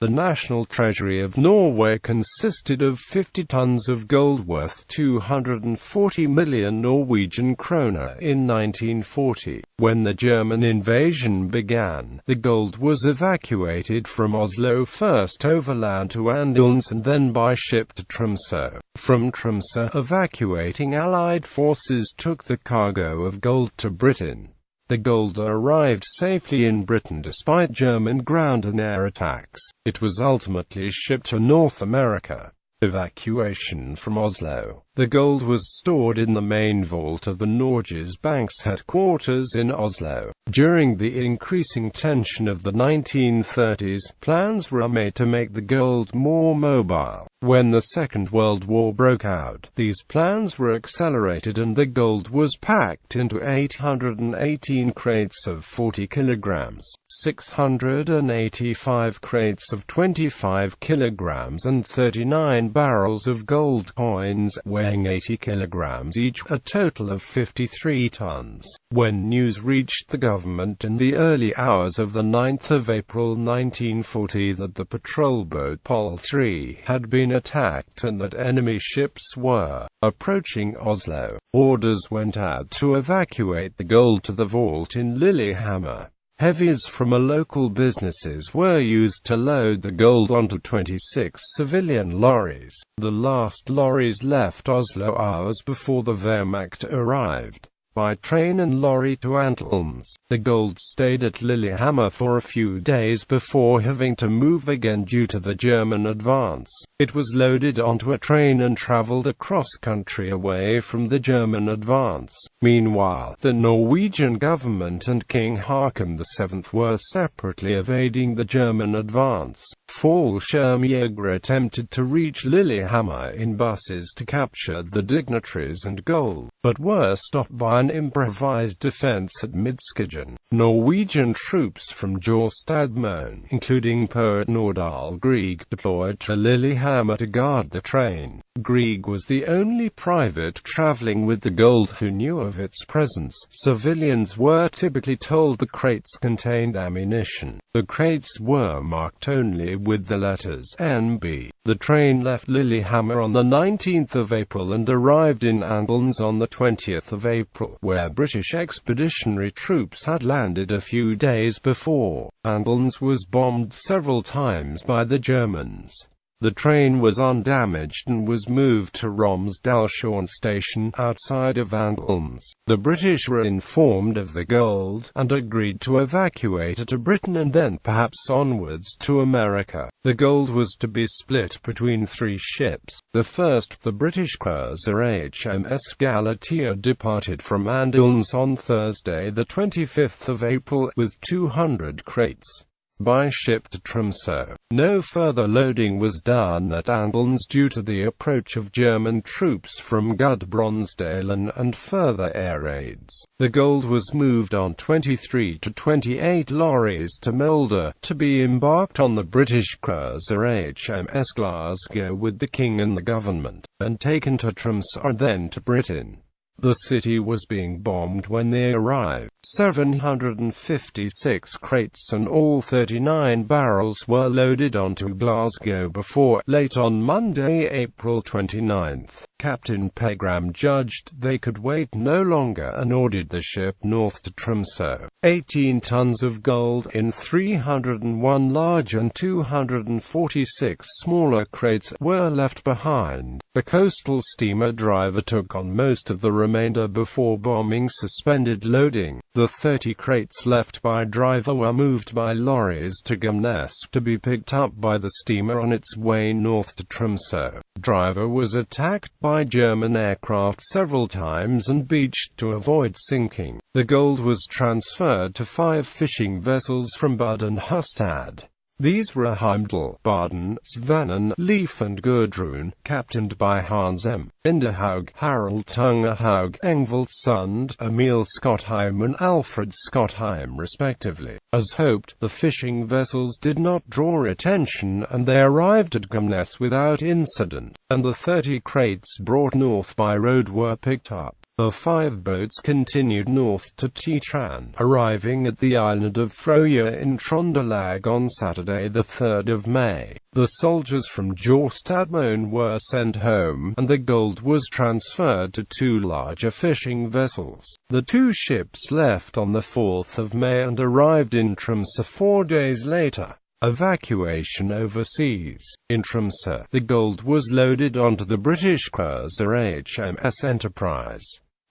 The National Treasury of Norway consisted of 50 tons of gold worth 240 million Norwegian kroner in 1940. When the German invasion began, the gold was evacuated from Oslo, first overland to Åndalsnes and then by ship to Tromsø. From Tromsø, evacuating Allied forces took the cargo of gold to Britain. The gold arrived safely in Britain despite German ground and air attacks. It was ultimately shipped to North America. Evacuation from Oslo. The gold was stored in the main vault of the Norges Bank's headquarters in Oslo. During the increasing tension of the 1930s, plans were made to make the gold more mobile. When the Second World War broke out, these plans were accelerated and the gold was packed into 818 crates of 40 kilograms, 685 crates of 25 kilograms and 39 barrels of gold coins, weighing 80 kilograms each, a total of 53 tons. When news reached the government in the early hours of the 9th of April 1940 that the patrol boat Pol 3 had been attacked and that enemy ships were approaching Oslo, orders went out to evacuate the gold to the vault in Lillehammer. Heavies from local businesses were used to load the gold onto 26 civilian lorries. The last lorries left Oslo hours before the Wehrmacht arrived. By train and lorry to Åndalsnes. The gold stayed at Lillehammer for a few days before having to move again due to the German advance. It was loaded onto a train and traveled across country away from the German advance. Meanwhile, the Norwegian government and King Haakon VII were separately evading the German advance. Fallskjermjegere attempted to reach Lillehammer in buses to capture the dignitaries and gold, but were stopped by an improvised defense at Midtskigen. Norwegian troops from Jorstadmoen, including poet Nordahl Grieg, deployed to Lillehammer to guard the train. Grieg was the only private traveling with the gold who knew of its presence. Civilians were typically told the crates contained ammunition. The crates were marked only with the letters NB. The train left Lillehammer on the 19th of April and arrived in Åndalsnes on the 20th of April, where British expeditionary troops had landed a few days before. Åndalsnes was bombed several times by the Germans. The train was undamaged and was moved to Romsdalsjøen station, outside of Åndalsnes. The British were informed of the gold, and agreed to evacuate it to Britain and then perhaps onwards to America. The gold was to be split between 3 ships. The first, the British cruiser HMS Galatea, departed from Åndalsnes on Thursday the 25th of April, with 200 crates. By ship to Tromsø. No further loading was done at Åndalsnes due to the approach of German troops from Gudbrandsdalen and further air raids. The gold was moved on 23 to 28 lorries to Molde, to be embarked on the British cruiser HMS Glasgow with the King and the government, and taken to Tromsø and then to Britain. The city was being bombed when they arrived. 756 crates and all 39 barrels were loaded onto Glasgow before, late on Monday, April 29th. Captain Pegram judged they could wait no longer and ordered the ship north to Tromsø. 18 tons of gold in 301 large and 246 smaller crates were left behind. The coastal steamer driver took on most of the remainder before bombing suspended loading. The 30 crates left by driver were moved by lorries to Åndalsnes to be picked up by the steamer on its way north to Tromsø. Driver was attacked by German aircraft several times and beached to avoid sinking. The gold was transferred to 5 fishing vessels from Bud and Hustad. These were Heimdall, Baden, Svanen, Leif and Gudrun, captained by Hans M. Inderhaug, Harald Tungehaug, Engvald Sund, Emil Skottheim and Alfred Skottheim respectively. As hoped, the fishing vessels did not draw attention and they arrived at Åndalsnes without incident, and the 30 crates brought north by road were picked up. The 5 boats continued north to Titran, arriving at the island of Frøya in Trøndelag on Saturday the 3rd of May. The soldiers from Jorstadmoen were sent home, and the gold was transferred to 2 larger fishing vessels. The 2 ships left on the 4th of May and arrived in Tromsø 4 days later. Evacuation overseas. In Tromsø, the gold was loaded onto the British cruiser HMS Enterprise.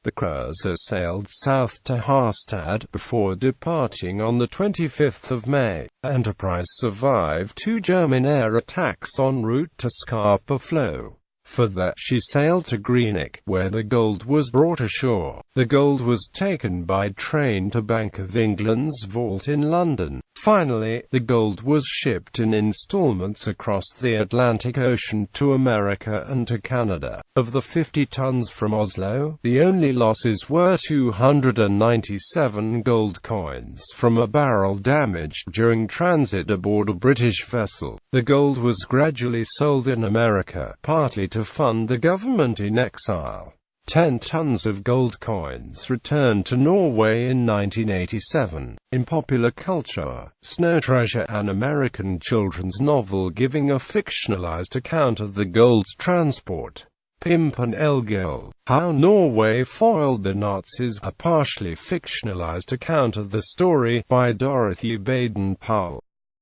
The cruiser sailed south to Harstad before departing on the 25th of May. Enterprise survived 2 German air attacks en route to Scapa Flow. Further, she sailed to Greenock, where the gold was brought ashore. The gold was taken by train to Bank of England's vault in London. Finally, the gold was shipped in installments across the Atlantic Ocean to America and to Canada. Of the 50 tons from Oslo, the only losses were 297 gold coins from a barrel damaged during transit aboard a British vessel. The gold was gradually sold in America, partly to fund the government in exile. 10 tons of gold coins returned to Norway in 1987. In popular culture, Snow Treasure, an American children's novel giving a fictionalized account of the gold's transport. Pimpen Elgøl, How Norway Foiled the Nazis, a partially fictionalized account of the story, by Dorothy Baden-Powell.